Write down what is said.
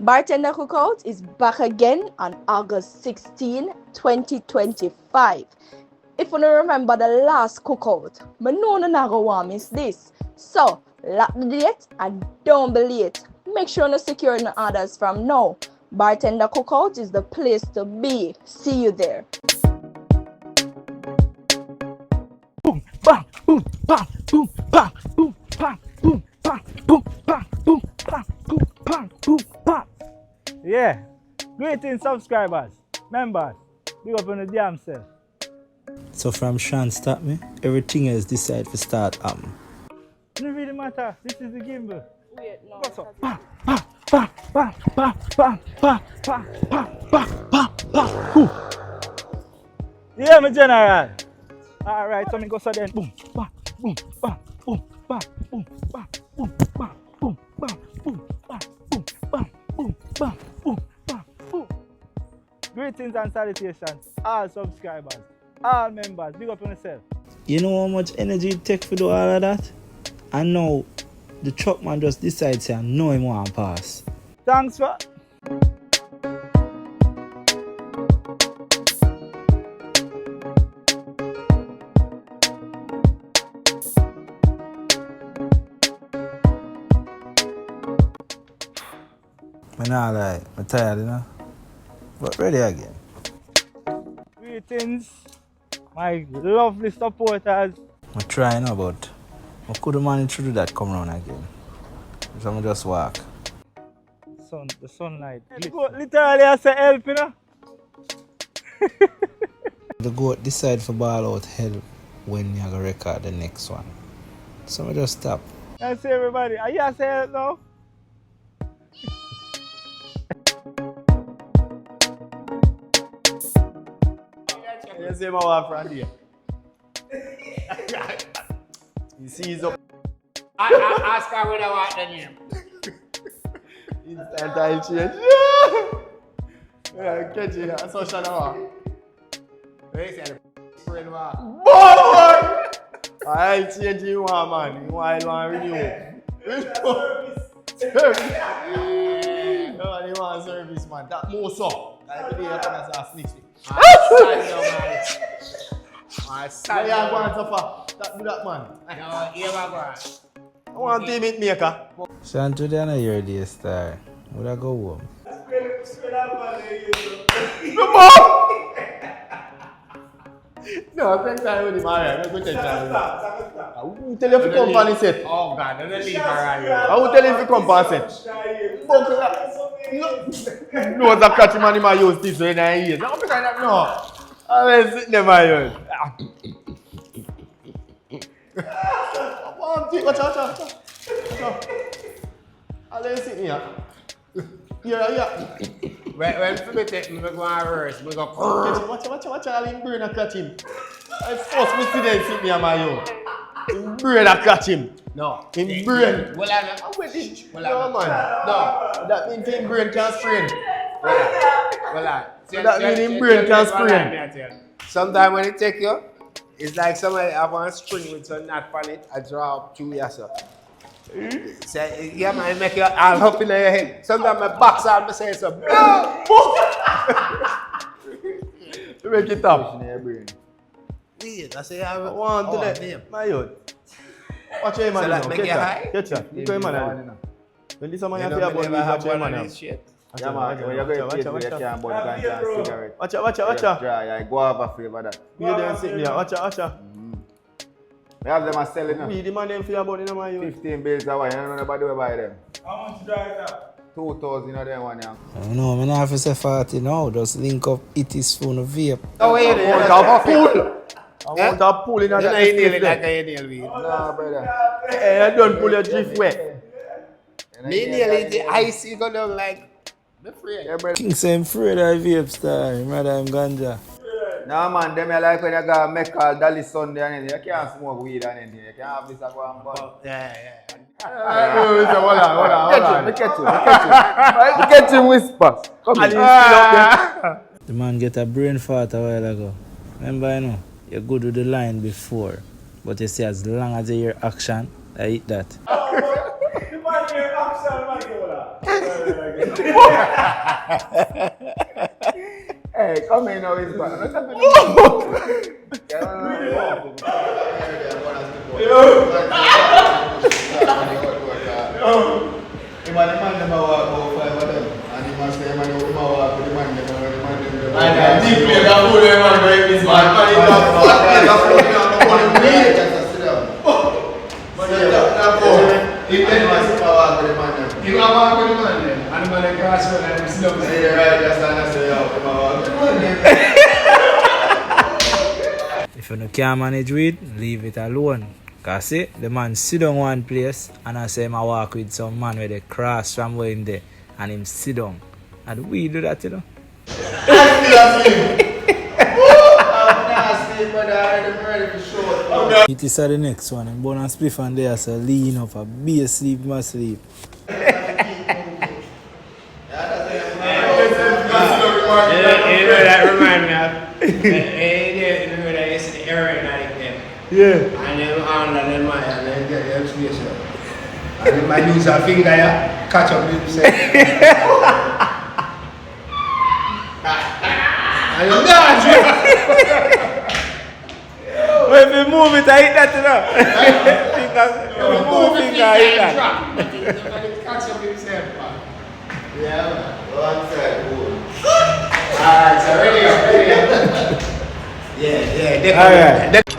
Bartender Cookout is back again on August 16, 2025. If you don't remember the last cookout, I know you not going to miss this. So, lock the date and don't be late. Make sure you secure your orders from now. Bartender Cookout is the place to be. See you there. Boom, bang, boom, bang, boom, bang, boom, bang, boom, bang, boom, bang, boom, bang, boom, bang, boom, bang. Yeah, greetings subscribers, members, big up on the damn self. So from Shan start me, everything else decide to start Doesn't really matter, this is the gimbal. Wait, no. What's up? Bang, bang, bang, bang, bang, bang, bang, bang, bang, bang, bang, bang. Yeah, my general. Alright, so me go so then. Boom, bang, boom, bang, boom, bang, boom, bang, boom, bang, boom, bang, boom, bang, boom, bang, boom, bang, boom, bang, boom. Greetings and salutations, all subscribers, all members, big up on yourself. You know how much energy it takes to do all of that? And now the truck man just decides to know him want pass. Thanks for. I'm not lie, I'm tired, you know? But ready again. Greetings, my lovely supporters. I'm trying now, but I couldn't manage to do that come round again. So I'm just walk. The sunlight. Literally, I say help, you know? The goat decide for ball out hell when you go record the next one. So I just stop. I say everybody, are you say help now? You see my wife from here. You see he's up. Ask her whether what the name. Instant time change. Yeah, catch it. That's how Shana. Where is the friend what? Boy! I change you one man. You want renew. Service. You want service man. That more so. I believe you're gonna say sneak. My Where son, you are going so far? That do that man. no, here we go. I want to meet maker. Shan today I hear this star. Would I go home? No, take time with him, alright. Go take time with him. I will tell you if you come on set. Oh God, don't leave her right here. I will tell you if you come on set. No, the catch man in my use this way in the ears. I don't think I don't know. I will sit there my ears. Watch out. I'll sit here. Yeah. When we take me go and reverse, we go Watch I'll him brain and catch him. I force me to then sit me on my own. Him brain and catch him. No. Him brain. Well, I'm I'm with it. Well, No man. No. That means him brain can sprain. well, So that means him brain can sprain. Sometimes when it take you, it's like somebody have one string with some knot on it, I draw up to yourself. So, yeah, man, make you all up in your head. Sometimes my box out, I say something. To make it up. Yeah, I say, I One to the my youth. Watch your man So now. like make you high? Catch ya. You go man now. When this man have your body, watch your man now. Yeah, man, when you go to you can't burn ganja and cigarette. Watch ya. Dry, guava flavor that. You don't sit me. Watch ya. We have them as selling now. We the man them for your body now, my youth. 15 bills away, you know nobody will buy them. How much dry it up? 2,000 of them one, yeah. No, I'm not have to say 40 now. Just link up it is phone vape. Oh, wait, I want to pull in you that know you nail it like drift. a nail weed. Nah, brother. Hey, you don't pull your drift wet. Me nail it, the icy go down like, be free. Yeah, brother. King say I'm afraid of vape star. Rather I'm ganja. Nah, man, them you like when you go make all Dolly Sunday and anything. You can't smoke weed and anything. You can't have this and go and burn. Yeah. Hold on. Get him whispers. Come And he's here. still up there. The man get a brain fart a while ago. Remember, you know, you're good with the line before. But you see, as long as you hear action, I eat that. The man here, action, man, Hey, come in now, it's back. If you can't manage with, leave it alone. Cause see, the man sit down one place and I say I walk with some man with a cross from where him there and him sit down. And we do that, you know. It is the next one. I'm born and spliff and there, so lean up, a be asleep, must sleep. You know that remind me of? Remember that you see the error in that game? Yeah. And then on and then my and then get the explanation. And then my use a finger here, catch up with himself. And you dance. Well, if you move it, I hit that, you know. Because if you move finger, I hit that. Catch up with himself, man. Yeah, one side, good. Alright, so ready up. Yeah, definitely. Alright.